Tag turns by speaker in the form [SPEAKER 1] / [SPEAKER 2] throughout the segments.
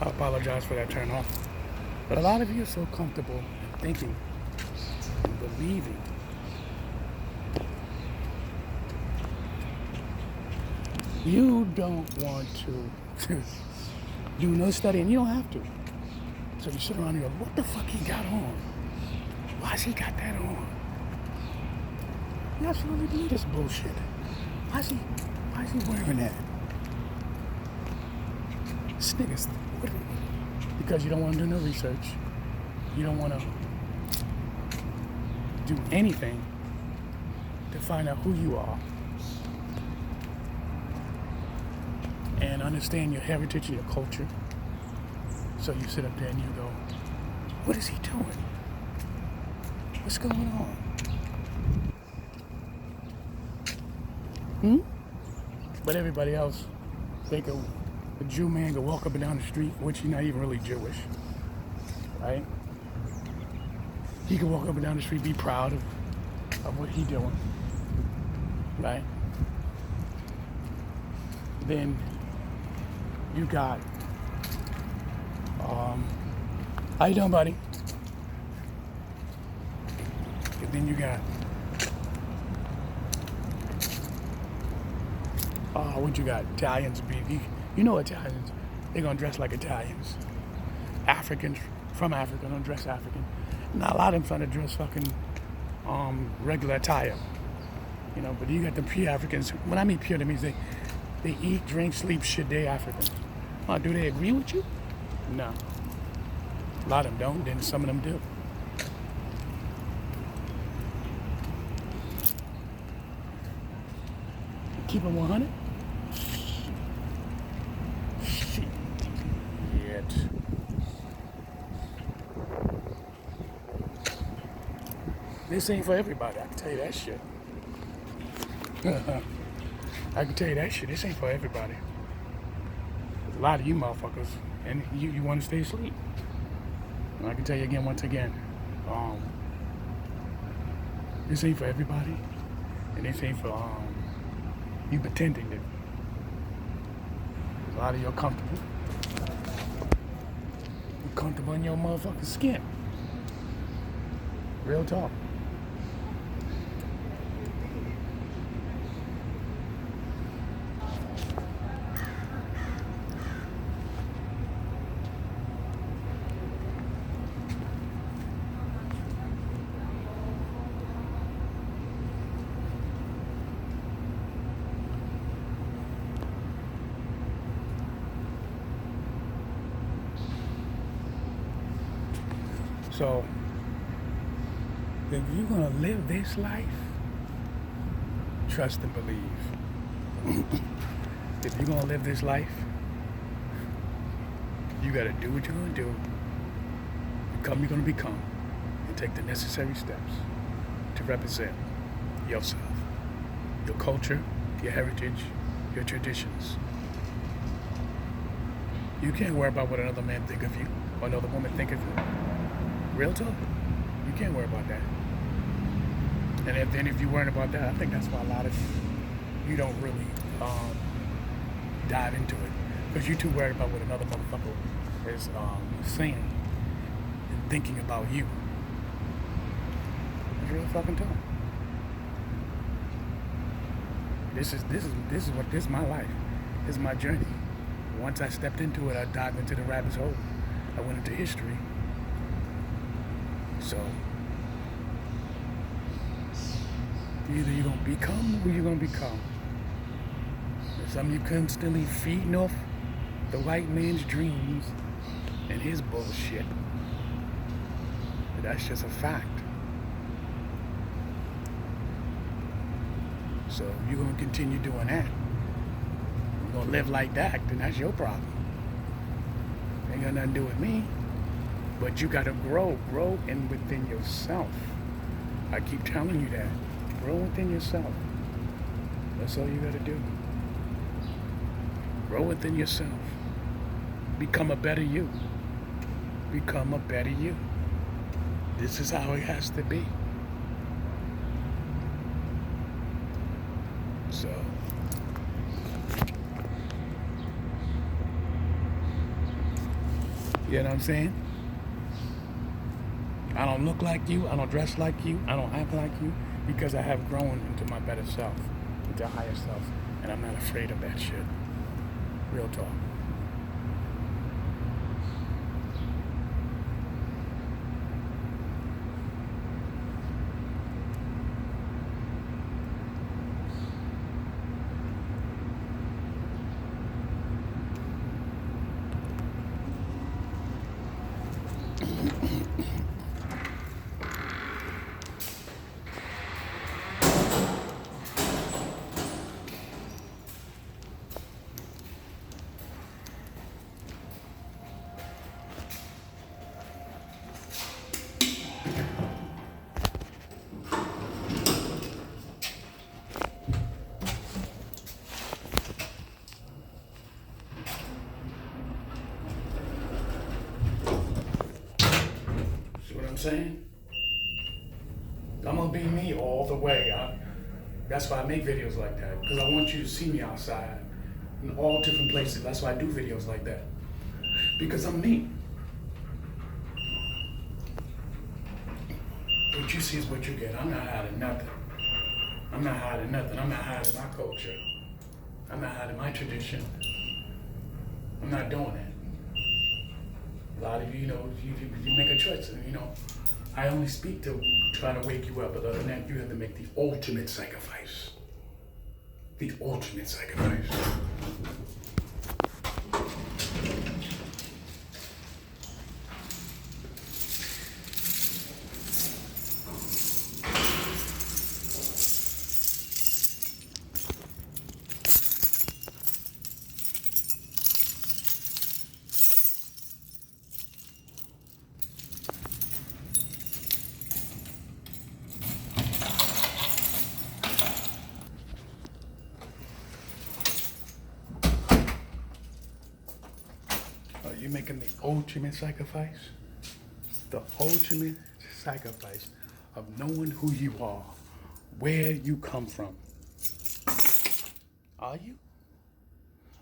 [SPEAKER 1] I apologize for that turn off. But a lot of you are so comfortable in thinking and believing you don't want to do no studying. You don't have to. So you sit around and go, what the fuck he got on? Why's he got that on? You absolutely believe this bullshit. Why's he wearing that? This nigga's, because you don't want to do no research. You don't want to do anything to find out who you are and understand your heritage and your culture. So you sit up there and you go, what is he doing? What's going on? But everybody else, a Jew man could walk up and down the street, which he's not even really Jewish, right? He could walk up and down the street, be proud of what he's doing, right? Then you got, how you doing, buddy? And then you got, what you got? Italians, you know Italians, they're gonna dress like Italians. Africans from Africa don't dress African. Now a lot of them trying to dress fucking regular attire, you know. But you got the pure Africans. When I mean pure, that means they eat, drink, sleep, shit. They African. Do they agree with you? No. A lot of them don't. Then some of them do. Keep it 100. Shit. This ain't for everybody. I can tell you that shit. I can tell you that shit. This ain't for everybody. There's a lot of you motherfuckers, and you want to stay asleep. And I can tell you again, once again, this ain't for everybody, and this ain't for you pretending that. A lot of you are comfortable. You're comfortable in your motherfucking skin. Real talk. So, if you're gonna live this life, trust and believe. If you're gonna live this life, you gotta do what you're gonna do, become you're gonna become, and take the necessary steps to represent yourself, your culture, your heritage, your traditions. You can't worry about what another man think of you or another woman think of you. Real talk. You can't worry about that. And then if you're worrying about that, I think that's why a lot of you don't really dive into it. Because you're too worried about what another motherfucker is saying and thinking about you. It's real fucking talk. This is my life. This is my journey. Once I stepped into it, I dived into the rabbit's hole. I went into history. So, either you're going to become who you're going to become. Some of you constantly feeding off the white man's dreams and his bullshit. But that's just a fact. So, if you're going to continue doing that, you're going to live like that, then that's your problem. Ain't got nothing to do with me. But you gotta grow in within yourself. I keep telling you that. Grow within yourself. That's all you gotta do. Grow within yourself. Become a better you. Become a better you. This is how it has to be. So, You know what I'm saying? I don't look like you. I don't dress like you. I don't act like you because I have grown into my better self, into higher self, and I'm not afraid of that shit. Real talk. See what I'm saying? I'm gonna be me all the way. That's why I make videos like that, because I want you to see me outside in all different places. That's why I do videos like that, because I'm me. What you see is what you get. I'm not hiding nothing. I'm not hiding nothing. I'm not hiding my culture. I'm not hiding my tradition. I'm not doing that. A lot of you, you make a choice, and I only speak to try to wake you up, but other than that, you have to make the ultimate sacrifice. The ultimate sacrifice. You're making the ultimate sacrifice. The ultimate sacrifice of knowing who you are, where you come from. Are you?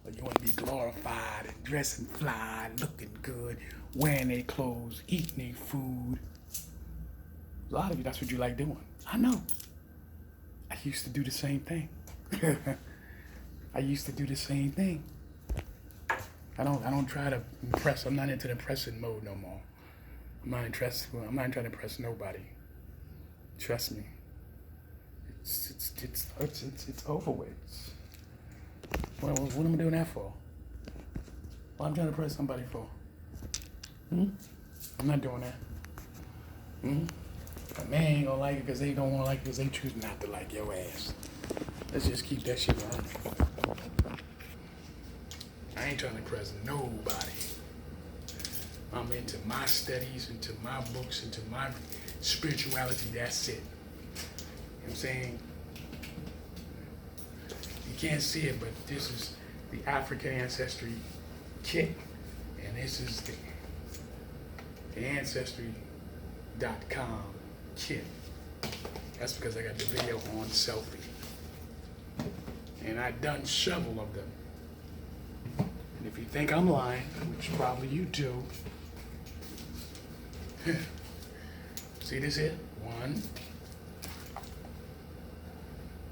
[SPEAKER 1] Or you want to be glorified and dressing fly, looking good, wearing their clothes, eating their food? A lot of you, that's what you like doing. I know. I used to do the same thing. I used to do the same thing. I don't try to impress. I'm not into the impressing mode no more. I'm not trying to impress nobody. Trust me. It's over with. What am I doing that for? What I'm trying to impress somebody for? I'm not doing that. A man ain't gonna like it because they don't want to like it because they choose not to like your ass. Let's just keep that shit running. I ain't trying to impress nobody. I'm into my studies, into my books, into my spirituality. That's it. You know what I'm saying? You can't see it, but this is the African Ancestry kit, and this is the Ancestry.com kit. That's because I got the video on selfie. And I've done several of them. And if you think I'm lying, which probably you do, see this here? One.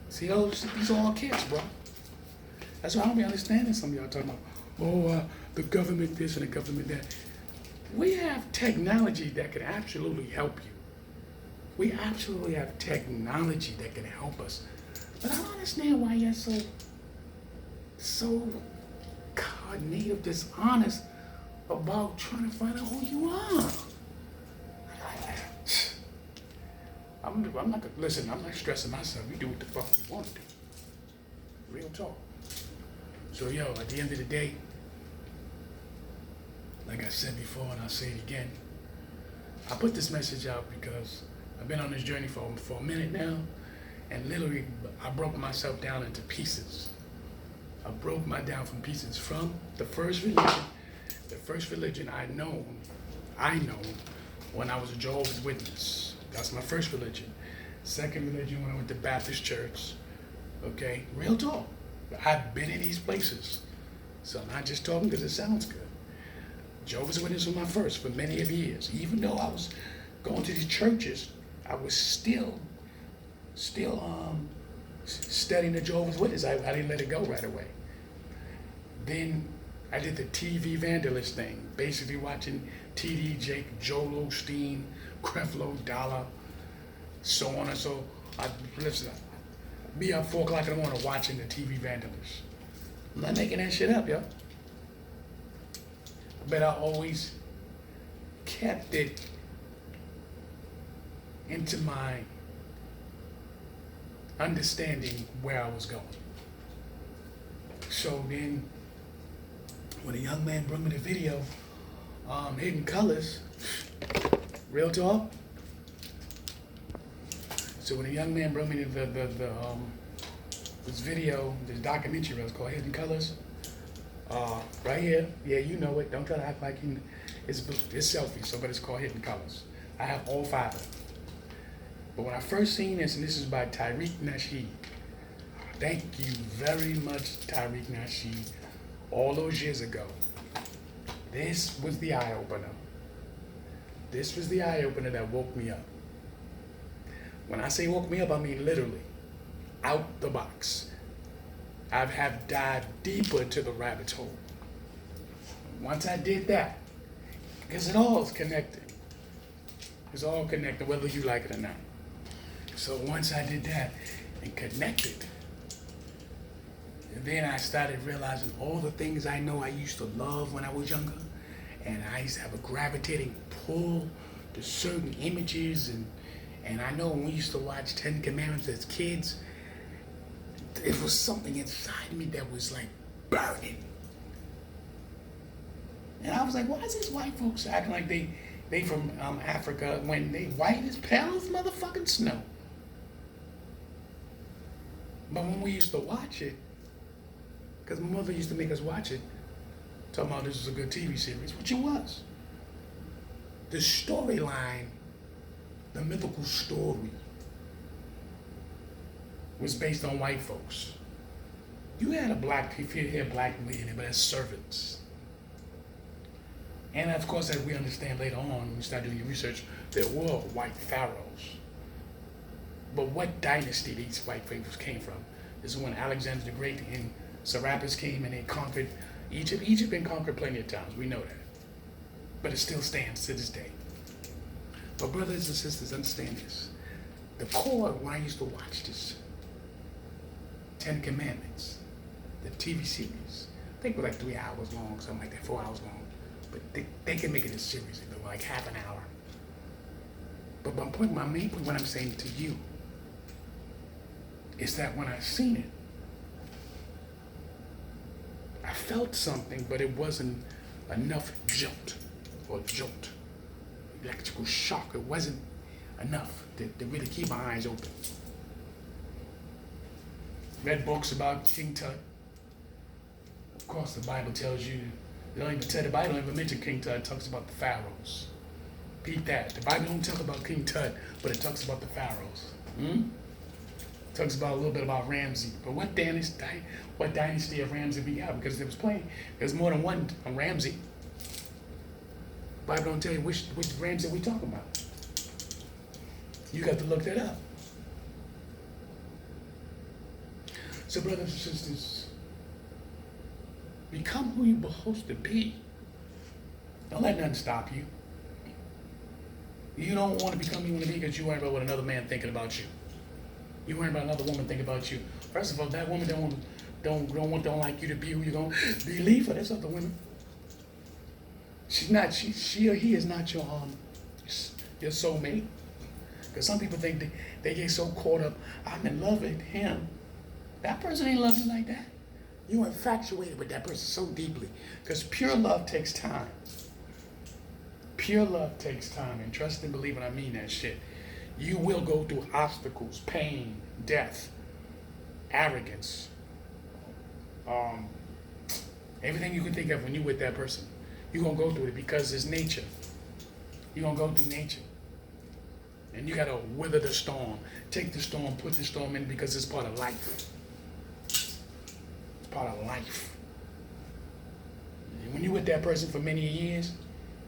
[SPEAKER 1] See, these are all kits, bro. That's why I don't be understanding some of y'all talking about, the government this and the government that. We have technology that can absolutely help you. We absolutely have technology that can help us. But I don't understand why you're so native dishonest about trying to find out who you are. I'm not gonna listen. I'm not stressing myself. We do what the fuck we want to do. Real talk. So at the end of the day, like I said before, and I'll say it again, I put this message out because I've been on this journey for a minute now, and literally I broke myself down into pieces. I broke my down from pieces from the first religion I know when I was a Jehovah's Witness. That's my first religion. Second religion when I went to Baptist church. Okay, real talk. I've been in these places. So I'm not just talking because it sounds good. Jehovah's Witness was my first for many of years. Even though I was going to these churches, I was still studying the Jehovah's Witness. I didn't let it go right away. Then I did the TV vandalist thing, basically watching TD Jake, Joel Osteen, Creflo Dollar, so on and so. Listen, be up 4 o'clock in the morning watching the TV vandalist. I'm not making that shit up, yo. But I always kept it into my understanding where I was going. So then, when a young man brought me the video, Hidden Colors, real talk. So when a young man brought me this video, this documentary, it was called Hidden Colors. Right here, yeah, you know it. Don't try to act like it's selfie. So, but it's called Hidden Colors. I have all 5 of them. But when I first seen this, and this is by Tariq Nasheed. Thank you very much, Tariq Nasheed. All those years ago, this was the eye opener. This was the eye opener that woke me up. When I say woke me up, I mean literally out the box. I have dived deeper to the rabbit hole. Once I did that, because it all is connected. It's all connected, whether you like it or not. So once I did that and connected, and then I started realizing all the things I know I used to love when I was younger, and I used to have a gravitating pull to certain images, and I know when we used to watch 10 Commandments as kids, it was something inside me that was like burning. And I was like, why is these white folks acting like they from Africa when they white as pale as motherfucking snow? But when we used to watch it, because my mother used to make us watch it, talking about this was a good TV series, which it was. The storyline, the mythical story, was based on white folks. You had a black, if you hear black men, but as servants. And of course, as we understand later on, when we start doing your research, there were white pharaohs. But what dynasty these white folks came from? This is when Alexander the Great and Serapis came and they conquered Egypt. Egypt been conquered plenty of times, we know that. But it still stands to this day. But brothers and sisters, understand this. The core, when I used to watch this, 10 Commandments, the TV series, I think it was like 3 hours long, something like that, 4 hours long. But they can make it a series, like half an hour. But my main point, what I'm saying to you, is that when I seen it, I felt something, but it wasn't enough jolt, electrical shock. It wasn't enough to really keep my eyes open. Read books about King Tut. Of course, the Bible tells you, the Bible don't even mention King Tut. It talks about the pharaohs. Repeat that. The Bible don't talk about King Tut, but it talks about the pharaohs. It talks about a little bit about Ramsey. But what dynasty of Ramsey we got? Because there's more than one Ramsey. The Bible don't tell you which Ramsey we talking about. You got to look that up. So brothers and sisters, become who you're supposed to be. Don't let nothing stop you. You don't want to become who you want to be because you worry about what another man thinking about you. You worry about another woman thinking about you. First of all, that woman don't like you to be who you're gonna be. Leave her. That's up to women. She or he is not your soulmate. Because some people think they get so caught up. I'm in love with him. That person ain't loving like that. You're infatuated with that person so deeply. Because pure love takes time. Pure love takes time. And trust and believe when I mean that shit. You will go through obstacles, pain, death, arrogance, everything you can think of when you're with that person. You're going to go through it because it's nature. You're going to go through nature. And you got to weather the storm. Take the storm, put the storm in because it's part of life. It's part of life. When you're with with that person for many years,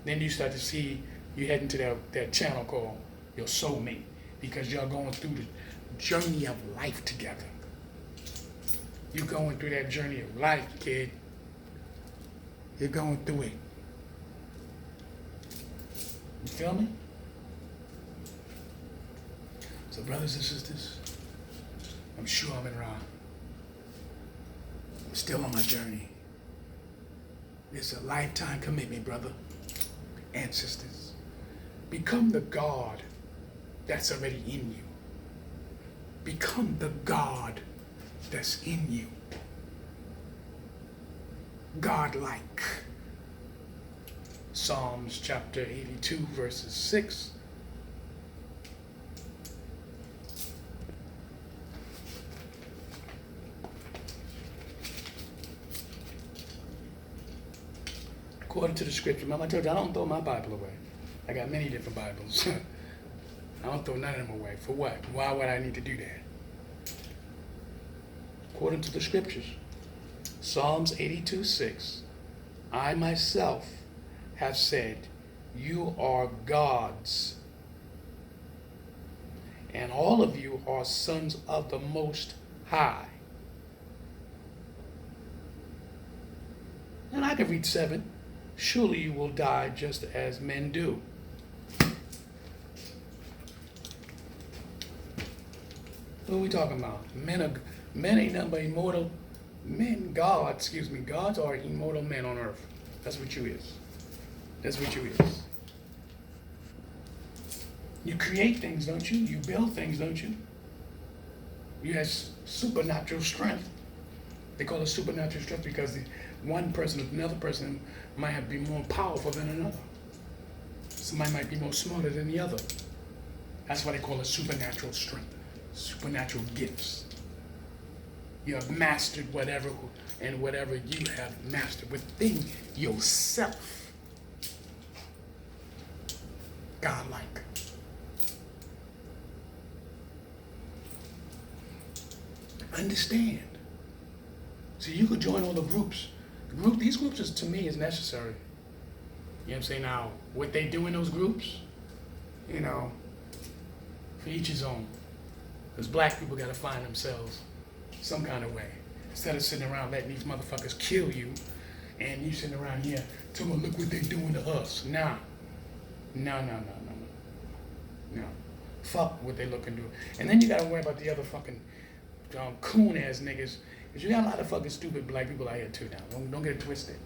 [SPEAKER 1] then you start to see you head into that channel called your soulmate, because y'all going through the journey of life together. You're going through that journey of life, kid. You're going through it. You feel me? So brothers and sisters, I'm sure I'm in wrong. I'm still on my journey. It's a lifetime commitment, brother and sisters. Become the God that's already in you. Become the God that's in you. God-like. Psalms chapter 82, verses 6. According to the scripture, Mama, I told you I don't throw my Bible away. I got many different Bibles. I don't throw none of them away. For what? Why would I need to do that? According to the scriptures, Psalms 82:6, I myself have said, you are gods, and all of you are sons of the Most High. And I can read 7. Surely you will die just as men do. What are we talking about? Men ain't nothing but immortal men. Gods are immortal men on earth. That's what you is. That's what you is. You create things, don't you? You build things, don't you? You have supernatural strength. They call it supernatural strength because one person or another person might be more powerful than another. Somebody might be more smarter than the other. That's why they call it supernatural strength, supernatural gifts. You have mastered whatever you have mastered within yourself. Godlike. Understand. So you could join all the groups. These groups to me is necessary. You know what I'm saying? Now, what they do in those groups, for each his own. Because black people got to find themselves some kind of way. Instead of sitting around letting these motherfuckers kill you, and you sitting around here telling them, look what they doing to us. Nah. No. Fuck what they looking to do. And then you got to worry about the other fucking coon-ass niggas. Because you got a lot of fucking stupid black people out here too now. Don't get it twisted.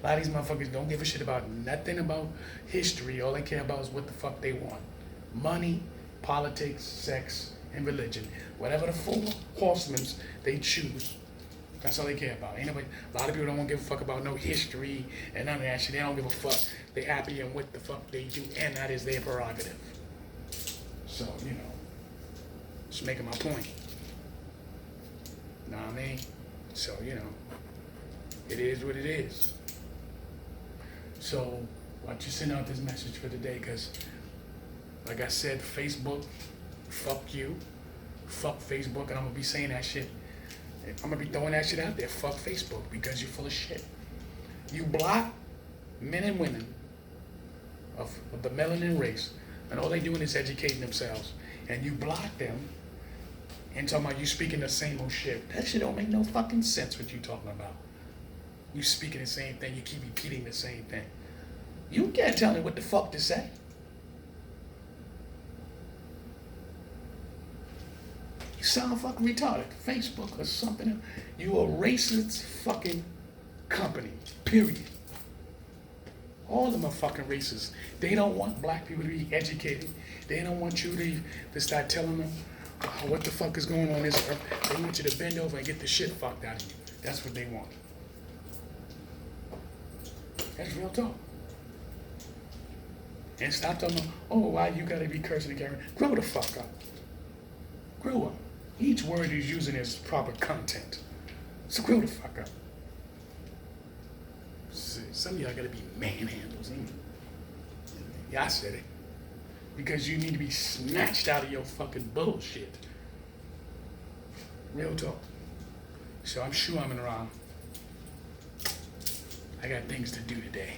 [SPEAKER 1] A lot of these motherfuckers don't give a shit about nothing about history. All they care about is what the fuck they want. Money, politics, sex, and religion. Whatever the 4 horsemen they choose, that's all they care about. Ain't nobody, a lot of people don't give a fuck about no history and none of that shit. They don't give a fuck. They happy in what the fuck they do, and that is their prerogative. So, just making my point. Know what I mean? So, it is what it is. So, I just sent out this message for today because, like I said, Facebook, fuck you. Fuck Facebook, and I'm going to be saying that shit. I'm going to be throwing that shit out there. Fuck Facebook because you're full of shit. You block men and women of the melanin race, and all they doing is educating themselves. And you block them and talking about you speaking the same old shit. That shit don't make no fucking sense what you talking about. You speaking the same thing, you keep repeating the same thing. You can't tell me what the fuck to say. You sound fucking retarded. Facebook or something. You a racist fucking company. Period. All of them are fucking racist. They don't want black people to be educated. They don't want you to start telling them what the fuck is going on in this earth. They want you to bend over and get the shit fucked out of you. That's what they want. That's real talk. And stop telling them, why you gotta be cursing and carrying. Grow the fuck up. Grow up. Each word he's using is proper content. So grow the fuck up. Some of y'all gotta be manhandles. Yeah, I said it. Because you need to be snatched out of your fucking bullshit. Real talk. So I'm sure I'm in the wrong. I got things to do today.